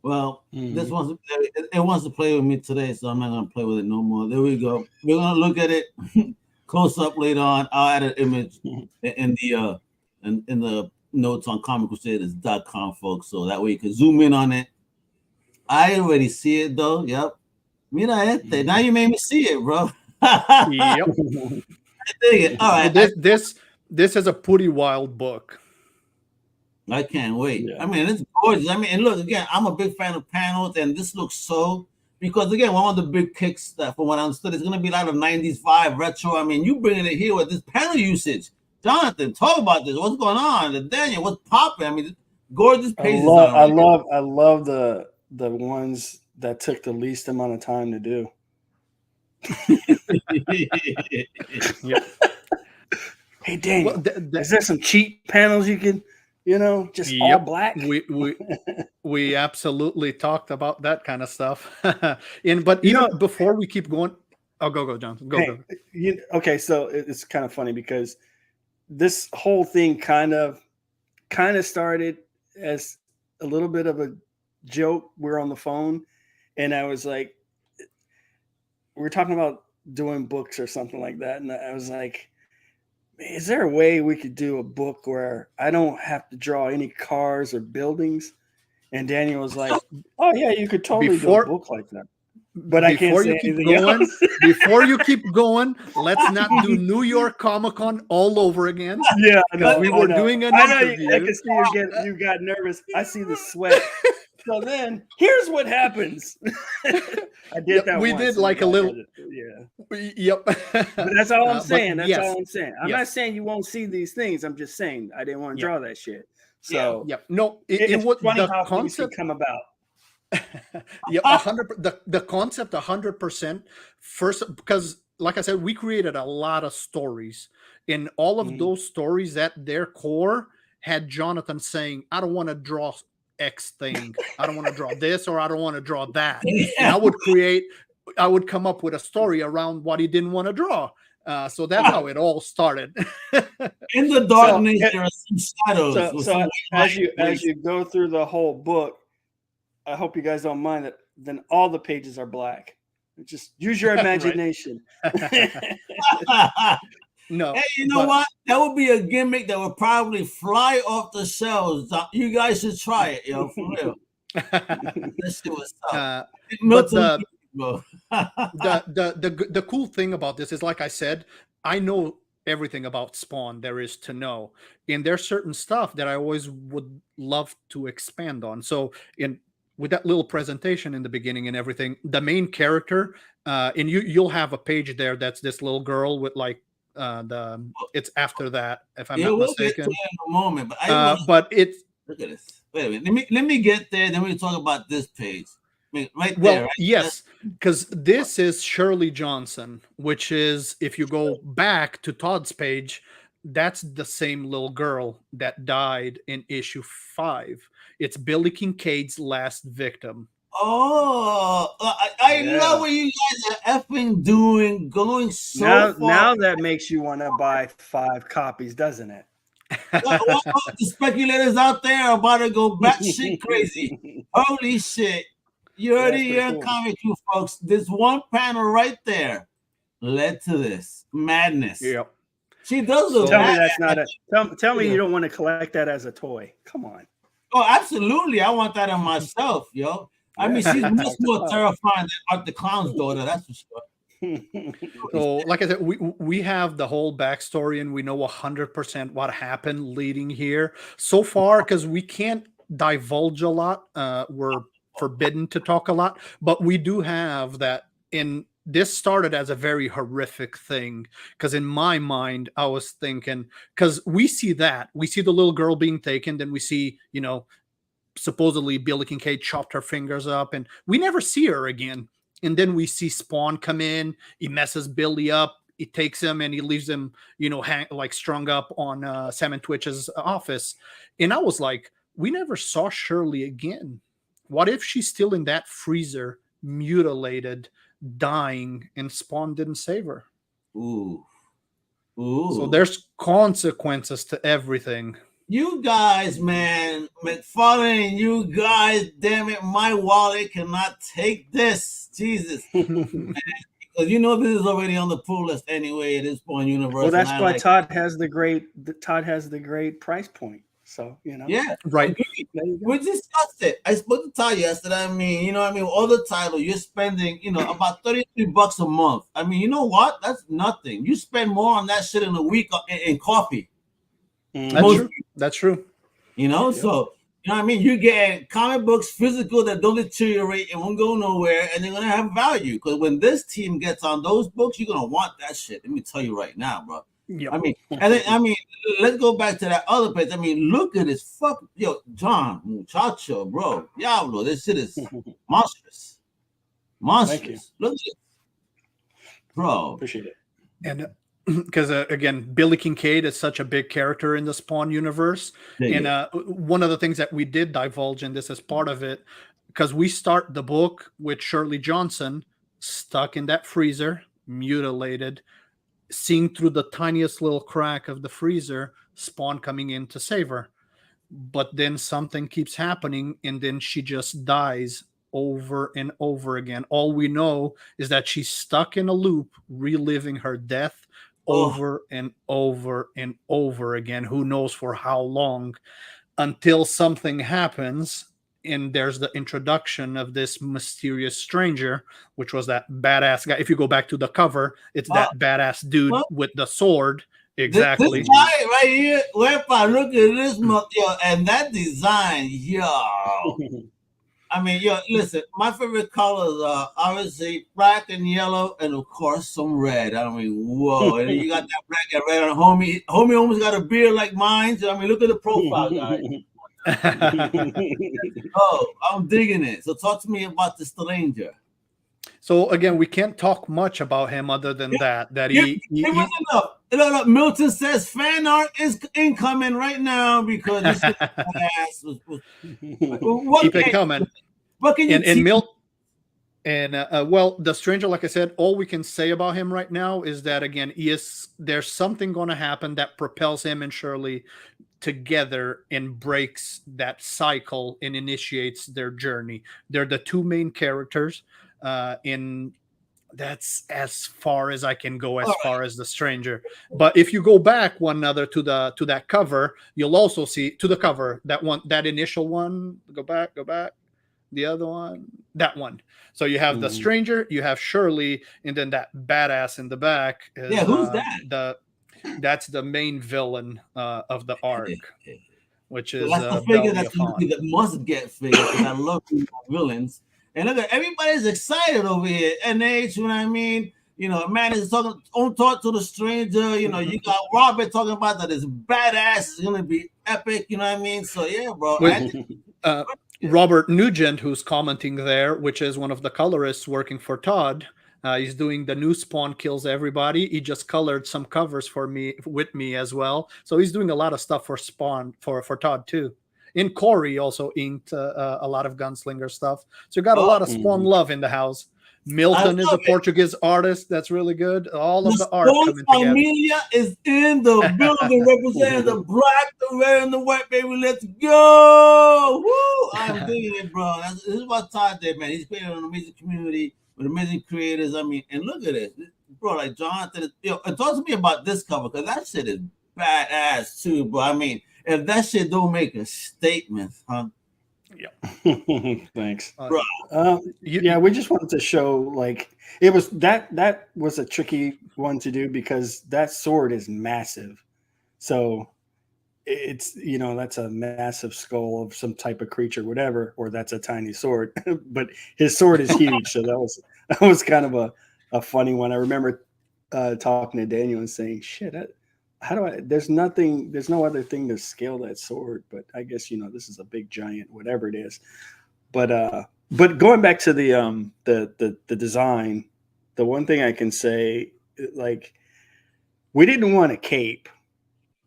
Well, this wants to play with me today, so I'm not gonna play with it no more. There we go. We're gonna look at it close up later on. I'll add an image in the notes on comiccrusaders.shop, folks, so that way you can zoom in on it. I already see it though. Yep. Mira este. Now you made me see it, bro. Yep. I dig it. All right. This is a pretty wild book. I can't wait. Yeah. I mean, it's gorgeous. I mean, and look, again, I'm a big fan of panels, and this looks so, because again, one of the big kicks that, from what I understood, is going to be a lot of 90s vibe retro. I mean, you bringing it here with this panel usage. Jonathan, talk about this. What's going on? Daniel, what's popping? I mean, gorgeous pages. I love the ones that took the least amount of time to do. Yep. Hey, Daniel, is there some cheap panels you can, just all black? We absolutely talked about that kind of stuff. But before we keep going, go, Jonathan. Go. Okay, so it's kind of funny because this whole thing kind of started as a little bit of a joke. We're on the phone, and I was like, we were talking about doing books or something like that, and I was like, is there a way we could do a book where I don't have to draw any cars or buildings? And Daniel was like, oh yeah, you could totally do a book like that. But I can't say anything else. Before you keep going, let's not do New York Comic-Con all over again. Yeah, we were doing an interview. I can see you got nervous. I see the sweat. So then, here's what happens. I did that. We did like a little. Yep. But that's all I'm saying. That's all I'm saying. I'm not saying you won't see these things. I'm just saying I didn't want to draw that shit. So no, it's what funny the how concept come about. Yeah, 100. The concept 100%. First, because like I said, we created a lot of stories, and all of those stories at their core had Jonathan saying, "I don't want to draw X thing. I don't want to draw this, or I don't want to draw that." And I would come up with a story around what he didn't want to draw. So that's how it all started. In the darkness, there are some shadows. So as you go through the whole book, I hope you guys don't mind that. Then all the pages are black. Just use your imagination. No. Hey, you know what? That would be a gimmick that would probably fly off the shelves. You guys should try it, for real. Let's see what's up. But the cool thing about this is, like I said, I know everything about Spawn there is to know, and there's certain stuff that I always would love to expand on. So with that little presentation in the beginning and everything, the main character, and you'll have a page there that's this little girl with like it's after that, if I'm not mistaken. We'll get to it in a moment, but it's look at this. Wait a minute. Let me get there. Then we talk about this page. Right well, there, right? yes, because this is Shirley Johnson, which is, if you go back to Todd's page, that's the same little girl that died in issue 5. It's Billy Kincaid's last victim. Oh, I love what you guys are effing doing, going so far. Now that makes you want to buy 5 copies, doesn't it? The speculators out there are about to go batshit crazy. Holy shit. You heard it here on Comic Crew, folks. This one panel right there led to this madness. Yep. She does look. Tell me that's not a. Tell me you don't want to collect that as a toy. Come on. Oh, absolutely. I want that on myself, yo. I mean, she's much more terrifying than Art the Clown's daughter. That's for sure. So, like I said, we have the whole backstory, and we know 100% what happened leading here so far, because we can't divulge a lot. We're forbidden to talk a lot, but we do have that in this started as a very horrific thing, because in my mind I was thinking, because we see the little girl being taken, then we see, supposedly Billy Kincaid chopped her fingers up, and we never see her again. And then we see Spawn come in, he messes Billy up, he takes him and he leaves him, strung up on Sam and Twitch's office. And I was like, we never saw Shirley again. What if she's still in that freezer, mutilated, dying, and Spawn didn't save her? Ooh. So there's consequences to everything. You guys, man, McFarlane, you guys, damn it, my wallet cannot take this. Jesus. Man, because this is already on the pull list anyway at this point, Universal. Well, that's why Todd has the great price point. So, Yeah. Right. We discussed it. I spoke to Todd yesterday. All the title, you're spending, about $33 a month. I mean, you know what? That's nothing. You spend more on that shit in a week in coffee. That's true. So you get comic books physical that don't deteriorate and won't go nowhere, and they're gonna have value. Because when this team gets on those books, you're gonna want that shit. Let me tell you right now, bro. Yep. Let's go back to that other page. Look at this John Muchacho, bro. Diablo, this shit is monstrous. Look at it, bro. Appreciate it. And because again, Billy Kincaid is such a big character in the Spawn universe. And one of the things that we did divulge in this as part of it, because we start the book with Shirley Johnson stuck in that freezer, mutilated, seeing through the tiniest little crack of the freezer, Spawn coming in to save her. But then something keeps happening, and then she just dies over and over again. All we know is that she's stuck in a loop, reliving her death over and over and over again. Who knows for how long, until something happens, and there's the introduction of this mysterious stranger, which was that badass guy. If you go back to the cover, it's that badass dude with the sword. Exactly. This guy right here, look at this, and that design, listen, my favorite colors are obviously black and yellow, and of course some red. Whoa. And you got that black and red on homie. Homie almost got a beard like mine. So, look at the profile, guys. I'm digging it. So talk to me about the stranger. So again, we can't talk much about him other than that he enough. Milton says fan art is incoming right now because this ass was keep it coming. What can you well, the stranger, like I said, all we can say about him right now is that again, there's something going to happen that propels him and Shirley together and breaks that cycle and initiates their journey. They're the two main characters. That's as far as I can go far as the stranger. But if you go back to that cover, you'll also see to the cover that initial one. Go back. The other one, that one. So you have the stranger, you have Shirley, and then that badass in the back. Who's that? That's the main villain of the arc, which is that's the figure that must get figured. Because I love villains. And look at everybody's excited over here. NH, you know what I mean? Man is talking to the stranger. You got Robert talking about that is badass. It's gonna be epic, you know what I mean? So yeah, bro. Robert Nugent, who's commenting there, which is one of the colorists working for Todd. He's doing the new Spawn Kills Everybody. He just colored some covers with me as well. So he's doing a lot of stuff for Spawn for Todd too. And Corey also inked a lot of Gunslinger stuff. So you got a lot of Spawn love in the house. Milton is a Portuguese artist. That's really good. All of the art coming together. Amelia is in the building representing the black, the red, and the white, baby. Let's go. Woo! I'm digging it, bro. This is what Todd did, man. He's created an amazing community with amazing creators. And look at it. Bro, like Jonathan, and talk to me about this cover, because that shit is badass too, bro. If that shit don't make a statement, huh? Yeah. Thanks. We just wanted to show, like, it was that was a tricky one to do because that sword is massive. So it's, that's a massive skull of some type of creature, whatever, or that's a tiny sword. But his sword is huge. So that was kind of a funny one. I remember talking to Daniel and saying, "Shit, how do I? There's no other thing to scale that sword. But I guess this is a big giant, whatever it is." But going back to the design, the one thing I can say, like, we didn't want a cape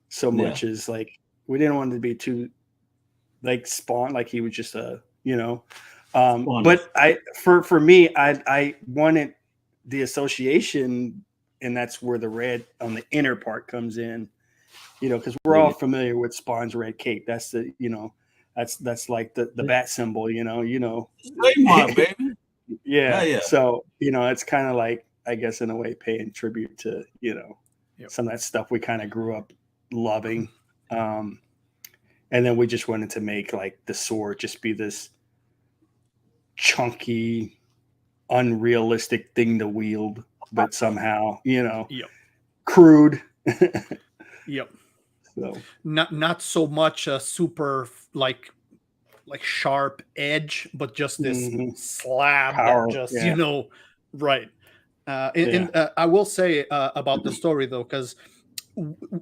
so much as like we didn't want it to be too like Spawn, like he was just but for me, I wanted the association, and that's where the red on the inner part comes in, because we're all familiar with Spawn's red cape. That's that's like the bat symbol, Streamyard, baby. Yeah. So, it's kind of like, I guess, in a way, paying tribute to, some of that stuff we kind of grew up loving. And then we just wanted to make like the sword just be this chunky, unrealistic thing to wield, but somehow, crude. Yep. So not so much a super like sharp edge, but just this slab power, that just right. I will say about the story though, because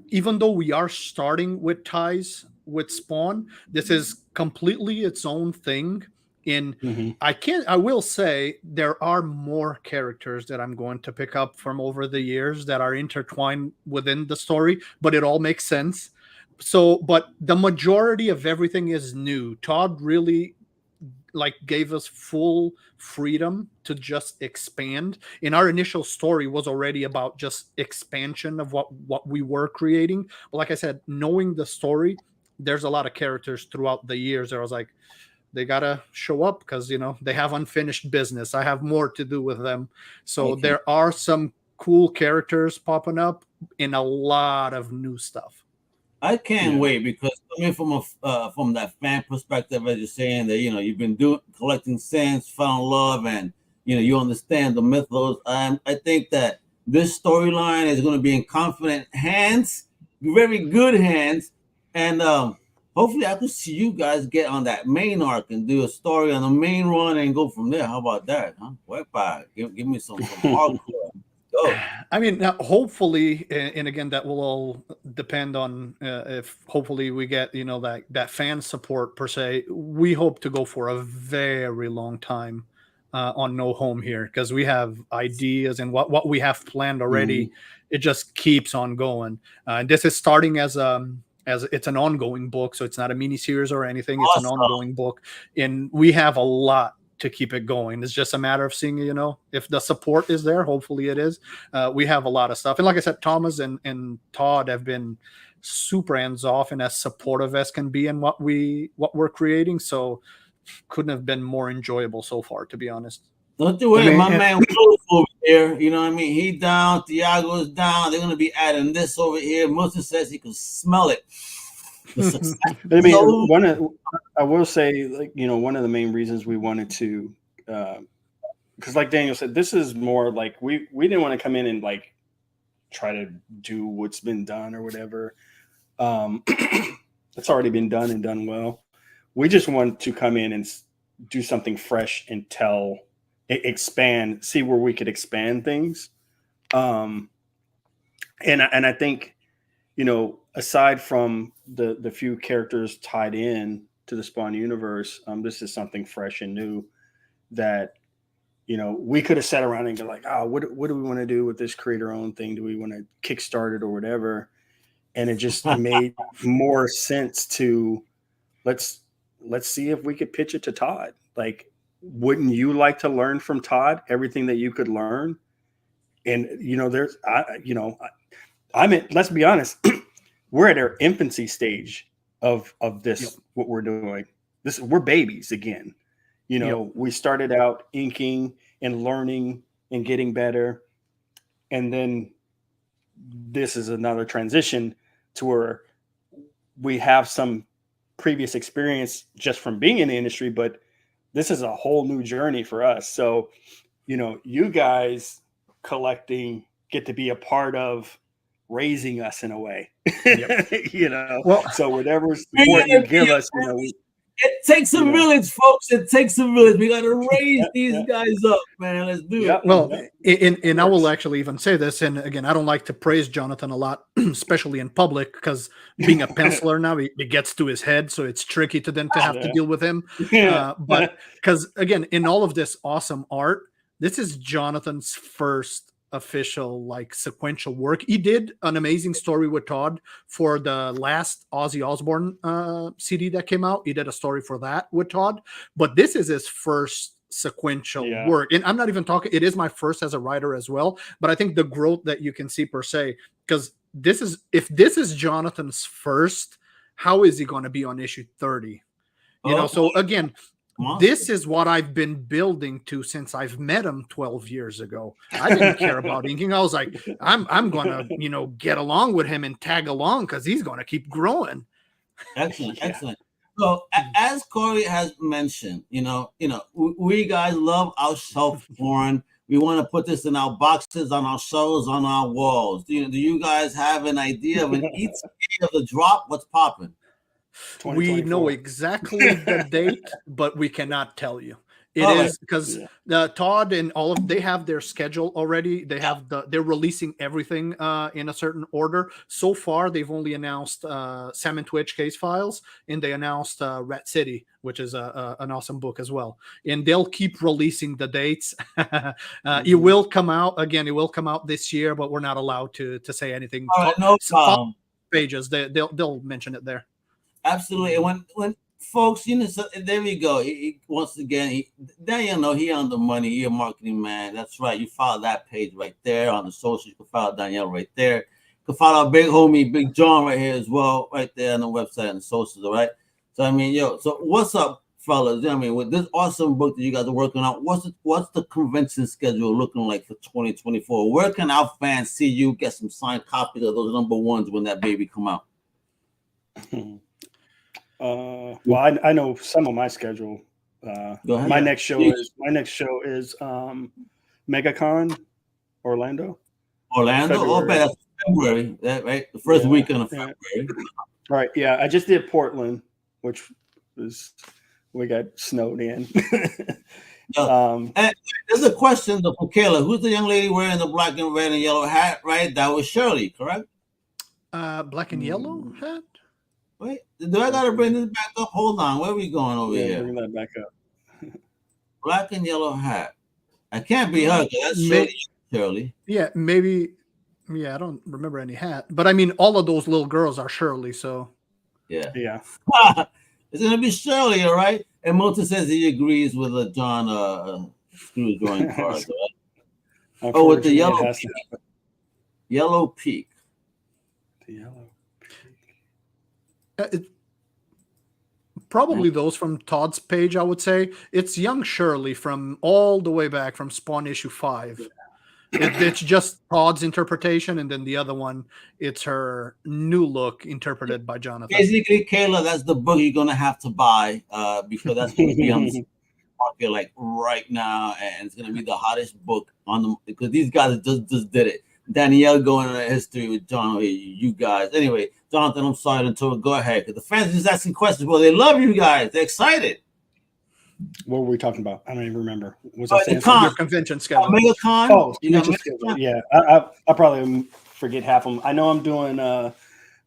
even though we are starting with ties with Spawn, this is completely its own thing. I will say there are more characters that I'm going to pick up from over the years that are intertwined within the story, but it all makes sense. So, but the majority of everything is new. Todd really gave us full freedom to just expand. And our initial story was already about just expansion of what we were creating. But like I said, knowing the story, there's a lot of characters throughout the years that I was like, they gotta show up because they have unfinished business. I have more to do with them. So there are some cool characters popping up in a lot of new stuff. I can't wait, because coming from that fan perspective, as you're saying that you've been collecting since, found love, and you understand the mythos. I think that this storyline is going to be in confident hands, very good hands, and hopefully I could see you guys get on that main arc and do a story on the main run and go from there. How about that? Huh? Wepa, give me some hardcore. Go. I mean, now, hopefully, and again, that will all depend on if hopefully we get that fan support per se. We hope to go for a very long time on No Home here, because we have ideas and what we have planned already. It just keeps on going. This is starting as it's an ongoing book, so it's not a mini series or anything. It's an ongoing book, and we have a lot to keep it going. It's just a matter of seeing, if the support is there. Hopefully it is. We have a lot of stuff, and like I said, Thomas and Todd have been super hands off and as supportive as can be in what we're creating. So couldn't have been more enjoyable so far, to be honest. Don't you worry, my man Will over here. You know what I mean? He down, Thiago's down. They're gonna be adding this over here. Musa says he can smell it. I mean, I will say, one of the main reasons we wanted to, because like Daniel said, this is more like we didn't want to come in and like try to do what's been done or whatever. It's already been done and done well. We just want to come in and do something fresh and expand, see where we could expand things. And I think, aside from the few characters tied in to the Spawn universe, this is something fresh and new that, we could have sat around and go like, what do we want to do with this create our own thing? Do we want to kickstart it or whatever? And it just made more sense to let's see if we could pitch it to Todd. Like, wouldn't you like to learn from Todd everything that you could learn? And, let's be honest, we're at our infancy stage of this, what we're doing. We're babies again. We started out inking and learning and getting better. And then this is another transition to where we have some previous experience just from being in the industry, but this is a whole new journey for us. So, you guys collecting get to be a part of raising us in a way. Well, so whatever support you give us, It takes a village, folks. It takes a village. We got to raise these guys up, man. Let's do it. Well, and I will actually even say this, and again, I don't like to praise Jonathan a lot, especially in public, because being a penciler now, it gets to his head, so it's tricky to have to deal with him. But because again, in all of this awesome art, this is Jonathan's first official like sequential work. He did an amazing story with Todd for the last Ozzy Osbourne CD that came out. He did a story for that with Todd, but this is his first sequential work. And I'm not even talking, it is my first as a writer as well, but I think the growth that you can see per se, because if this is Jonathan's first, how is he going to be on issue 30? You know, so again, this is what I've been building to since I've met him 12 years ago. I didn't care about inking. I was like, I'm going to, get along with him and tag along because he's going to keep growing. Excellent. Excellent. So as Corey has mentioned, we guys love our self-porn. We want to put this in our boxes, on our shelves, on our walls. Do you guys have an idea of each day of the drop? What's popping? We know exactly the date, but we cannot tell you. It is because Todd and all of they have their schedule already. They have they're releasing everything in a certain order. So far, they've only announced Sam and Twitch Case Files, and they announced Rat City, which is an awesome book as well. And they'll keep releasing the dates. It will come out again. It will come out this year, but we're not allowed to say anything. No problem. Pages they'll mention it there. Absolutely. And when folks, there we go. Once again, Daniel, he on the money. He a marketing man. That's right. You follow that page right there on the social. You can follow Danielle right there. You can follow our big homie, Big John, right here as well, right there on the website and the socials. All right. So so what's up, fellas? With this awesome book that you guys are working on, what's the convention schedule looking like for 2024? Where can our fans see you, get some signed copies of those number ones when that baby come out? Well, I know some of my schedule. Go ahead. My next show is MegaCon Orlando. Oh, that's February, right? The first weekend of February. Right. Yeah, I just did Portland, which was we got snowed in. And there's a question from Kayla. Who's the young lady wearing the black and red and yellow hat? Right, that was Shirley, correct? Black and yellow hat. Wait, do I gotta bring this back up? Hold on, where are we going over here? Bring that back up. Black and yellow hat. I can't be her because that's Shirley. Yeah, maybe. Yeah, I don't remember any hat, but I mean, all of those little girls are Shirley. So yeah. It's gonna be Shirley, all right. And Mota says he agrees with John Screw drawing cards. Right? Oh, with the yellow peak. Yellow peak. The yellow. Probably those from Todd's page, I would say. It's young Shirley from all the way back from Spawn issue 5. It's just Todd's interpretation, and then the other one, it's her new look interpreted by Jonathan. Basically, Kayla, that's the book you're gonna have to buy because that's gonna be on the market like right now, and it's gonna be the hottest book on the because these guys just did it. Danielle going into history with John, you guys. Anyway, Jonathan, I'm sorry to interrupt. Go ahead, because the fans are just asking questions. Well, they love you guys. They're excited. What were we talking about? I don't even remember. Was the convention schedule? MegaCon. Oh, convention schedule. Yeah, I probably forget half of them. I know I'm doing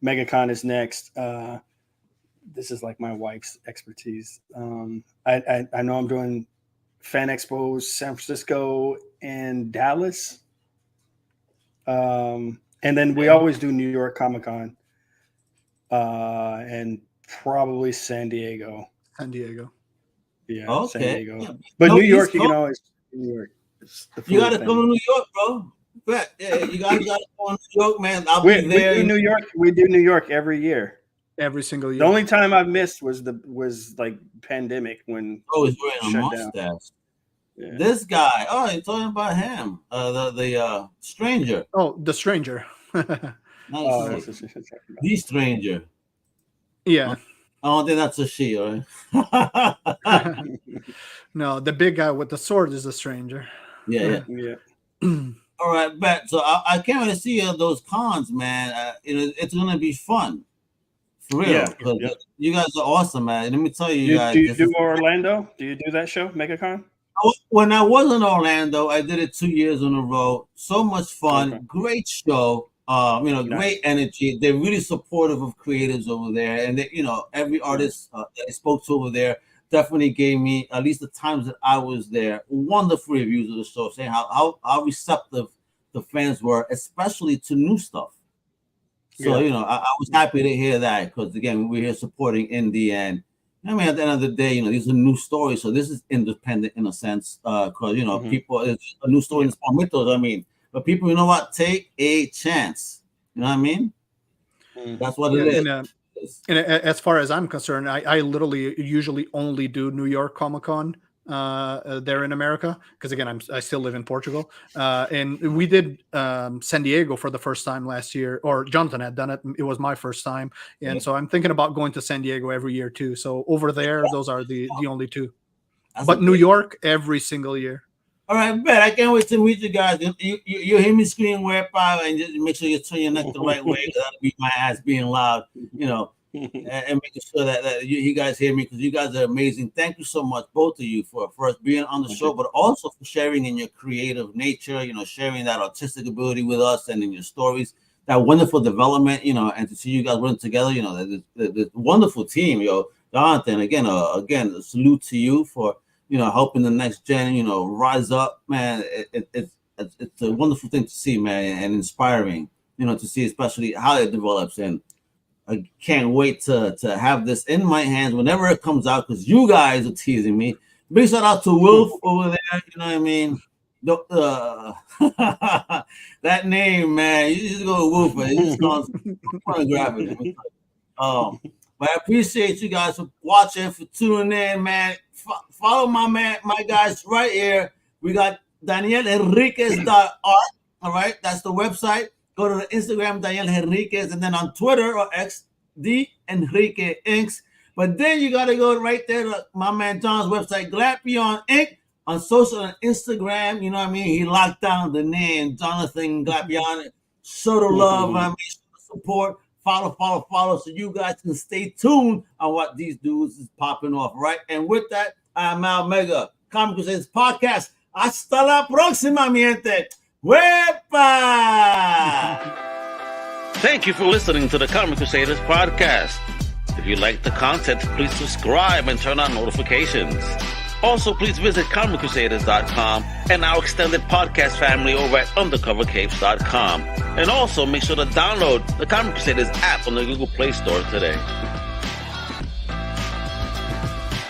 MegaCon is next. This is like my wife's expertise. I know I'm doing Fan Expos, San Francisco and Dallas. And then we always do New York Comic Con, and probably San Diego. Yeah, okay. San Diego. But New York, you can always New York. You got to come to New York, bro. Yeah, you guys got to go to New York, man. I'll be there. We do New York. We do New York every year. Every single year. The only time I've missed was like pandemic when he's wearing a mustache. Yeah. This guy. Oh, you're talking about him. The stranger. Oh, the stranger. Nice. The stranger. Yeah. I don't think that's a she, right? No, the big guy with the sword is the stranger. Yeah. All right, bet. So I can't really see those cons, man. It's gonna be fun. For real. Yeah, 'Cause yeah. you guys are awesome, man. Let me tell you, guys. Do you do Orlando? Do you do that show, MegaCon? When I was in Orlando, I did it 2 years in a row. So much fun, Okay. great show. Nice. Great energy. They're really supportive of creatives over there, and they, every artist that I spoke to over there definitely gave me, at least the times that I was there, wonderful reviews of the show, saying how receptive the fans were, especially to new stuff. So I was happy to hear that, because again, we're here supporting indie, and I mean, at the end of the day, these are new stories, so this is independent in a sense, because people, it's a new story in Palmitos. I mean, but people, you know what? Take a chance. You know what I mean? That's what it is. And as far as I'm concerned, I literally usually only do New York Comic Con there in America, because again, I still live in Portugal, and we did San Diego for the first time last year, or Jonathan had done it. It was my first time, and so I'm thinking about going to San Diego every year too. So over there, those are the only two. But New York every single year. All right, bet. I can't wait to meet you guys. You hear me scream "Where Power," and just make sure you turn your neck the right way, because that'll be my ass being loud, and making sure that you guys hear me, because you guys are amazing. Thank you so much, both of you, for us being on the show, but also for sharing in your creative nature, sharing that artistic ability with us, and in your stories, that wonderful development, and to see you guys working together, this wonderful team, Jonathan, again, a salute to you for helping the next gen, rise up, man. It's a wonderful thing to see, man, and inspiring, to see especially how it develops. And I can't wait to have this in my hands whenever it comes out, because you guys are teasing me. Big shout out to Wolf over there. You know what I mean? That name, man. You just go to Wolf, man. You just go pornographic. But I appreciate you guys for watching, for tuning in, man. Follow my guys right here. We got DanielHenriques.art. All right, that's the website. Go to the Instagram, Daniel Henriques, and then on Twitter or X, the Henrique Inks. But then you gotta go right there to my man John's website, Glapion Inc. On social and Instagram. You know what I mean? He locked down the name, Jonathan Glapion. Show the love, show the support. Follow, so you guys can stay tuned on what these dudes is popping off, right? And with that, I'm Al Mega, Comic Crusaders Podcast. Hasta la próxima, mi gente. Wepa! Thank you for listening to the Comic Crusaders Podcast. If you like the content, please subscribe and turn on notifications. Also, please visit comiccrusaders.shop and our extended podcast family over at undercovercapes.com. And also, make sure to download the Comic Crusaders app on the Google Play Store today.